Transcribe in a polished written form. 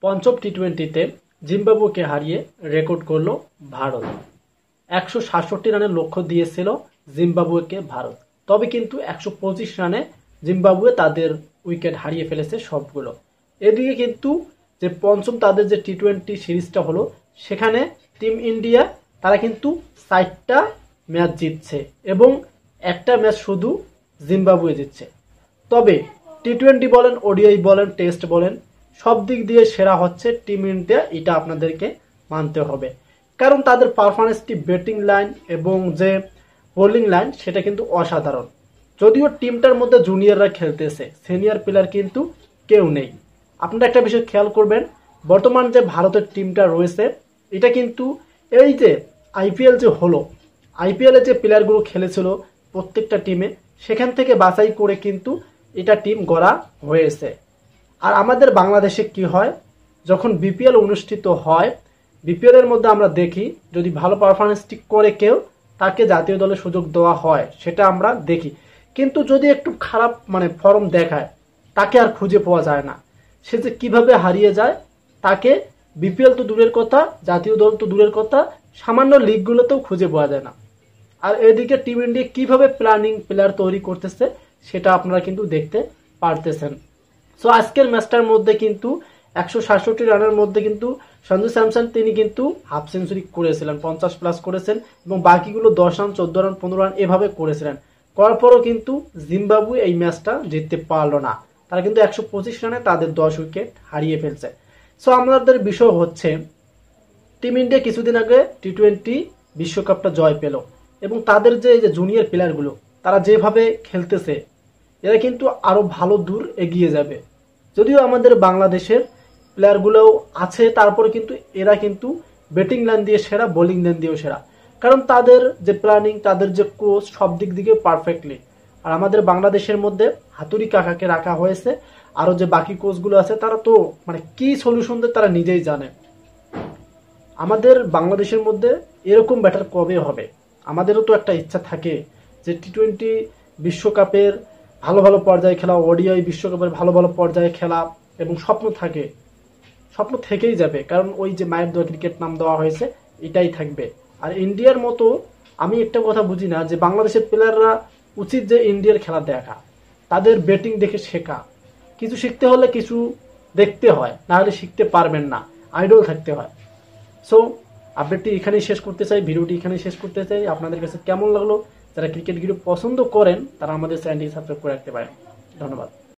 পঞ্চম টি-20তে জিম্বাবুয়েকে হারিয়ে রেকর্ড করলো ভারত। 167 রানের লক্ষ্য দিয়েছিল জিম্বাবুয়েকে ভারত, তবে কিন্তু 125 রানে জিম্বাবুয়ে তাদের উইকেট হারিয়ে ফেলেছে সবগুলো। এদিকে কিন্তু যে পঞ্চম তাদের যে টি-20 সিরিজটা হলো, সেখানে টিম ইন্ডিয়া তারা কিন্তু 4টা ম্যাচ জিতছে এবং একটা ম্যাচ শুধু জিম্বাবুয়ে জিতছে। তবে টি-20 বলেন, ওডিআই বলেন, টেস্ট বলেন, সব দিক দিয়ে সেরা হচ্ছে টিম ইন্ডিয়া, এটা আপনাদেরকে মানতে হবে। কারণ তাদের পারফরমেন্সটি, ব্যাটিং লাইন এবং যে বোলিং লাইন, সেটা কিন্তু অসাধারণ। যদিও টিমটার মধ্যে জুনিয়ররা খেলতেছে, সিনিয়র প্লেয়ার কিন্তু কেউ নেই। আপনারা একটা বিষয় খেয়াল করবেন, বর্তমান যে ভারতের টিমটা রয়েছে, এটা কিন্তু এই যে আইপিএল যে হলো, আইপিএলে যে প্লেয়ারগুলো খেলেছিল প্রত্যেকটা টিমে, সেখান থেকে বাছাই করে কিন্তু এটা টিম গড়া হয়েছে। আর আমাদের বাংলাদেশে কি হয়, যখন বিপিএল অনুষ্ঠিত হয়, বিপিএল এর মধ্যে আমরা দেখি যদি ভালো পারফরমেন্স করে কেউ, তাকে জাতীয় দলে সুযোগ দেওয়া হয়, সেটা আমরা দেখি। কিন্তু যদি একটু খারাপ ফর্ম দেখায়, তাকে আর খুঁজে পাওয়া যায় না। সে যে কিভাবে হারিয়ে যায়, তাকে বিপিএল তো দূরের কথা, জাতীয় দল তো দূরের কথা, সামান্য লিগগুলোতেও খুঁজে পাওয়া যায় না। আর এদিকে টিম ইন্ডিয়া কিভাবে প্লেয়ার তৈরি করতেছে, সেটা আপনারা কিন্তু দেখতে পারতেছেন। সো আজকের ম্যাচটার মধ্যে কিন্তু 167 রানের মধ্যে কিন্তু সঞ্জু স্যামসন তিনি কিন্তু হাফ সেঞ্চুরি করেছিলেন, 50+ করেছেন এবং বাকিগুলো 10 রান, 14 রান, 15 রান এভাবে করেছিলেন। করার পরও কিন্তু জিম্বাবুয়ে এই ম্যাচটা জিততে পারলো না। তারা কিন্তু 125 রানে তাদের 10 উইকেট হারিয়ে ফেলছে। সো আমাদের বিষয় হচ্ছে, টিম ইন্ডিয়া কিছুদিন আগে টি-20 বিশ্বকাপটা জয় পেল এবং তাদের যে জুনিয়র প্লেয়ারগুলো তারা যেভাবে খেলতেছে, এরা কিন্তু আরো ভালো দূর এগিয়ে যাবে। যদিও আমাদের বাংলাদেশের প্লেয়ারগুলোও আছে, তারপরে কিন্তু এরা কিন্তু ব্যাটিং লাইন দিয়ে সেরা, বোলিং লাইন দিয়েও সেরা। কারণ তাদের যে প্ল্যানিং, তাদের যে কোচ, সব দিক দিকে পারফেক্টলি। আর আমাদের বাংলাদেশের মধ্যে হাতুড়ি কাকাকে রাখা হয়েছে, আরো যে বাকি কোচগুলো আছে তারা তো কি সলিউশন দেয় তারা নিজেই জানে। আমাদের বাংলাদেশের মধ্যে এরকম ব্যাটার কবে হবে? আমাদেরও তো একটা ইচ্ছা থাকে যে টি-20 বিশ্বকাপের ভালো ভালো পর্যায়ে খেলা, ওডিআই বিশ্বকাপের ভালো ভালো পর্যায়ে খেলা, এবং স্বপ্ন থাকে, স্বপ্ন থেকেই যাবে। কারণ ওই যে মায়ের দোয়া ক্রিকেট নাম দেওয়া হয়েছে, এটাই থাকবে। আর ইন্ডিয়ার মতো আমি একটা কথা বুঝি না, যে বাংলাদেশের প্লেয়াররা উচিত যে ইন্ডিয়ার খেলা দেখা, তাদের ব্যাটিং দেখে শেখা। কিছু শিখতে হলে কিছু দেখতে হয়, না হলে শিখতে পারবেন না, আইডল থাকতে হয়। সো আপডেটটি এখানেই শেষ করতে চাই, ভিডিওটি এখানেই শেষ করতে চাই। আপনাদের কাছে কেমন লাগলো? যারা ক্রিকেট ভিডিও পছন্দ করেন তারা আমাদের চ্যানেলটি সাবস্ক্রাইব করে রাখতে পারেন। ধন্যবাদ।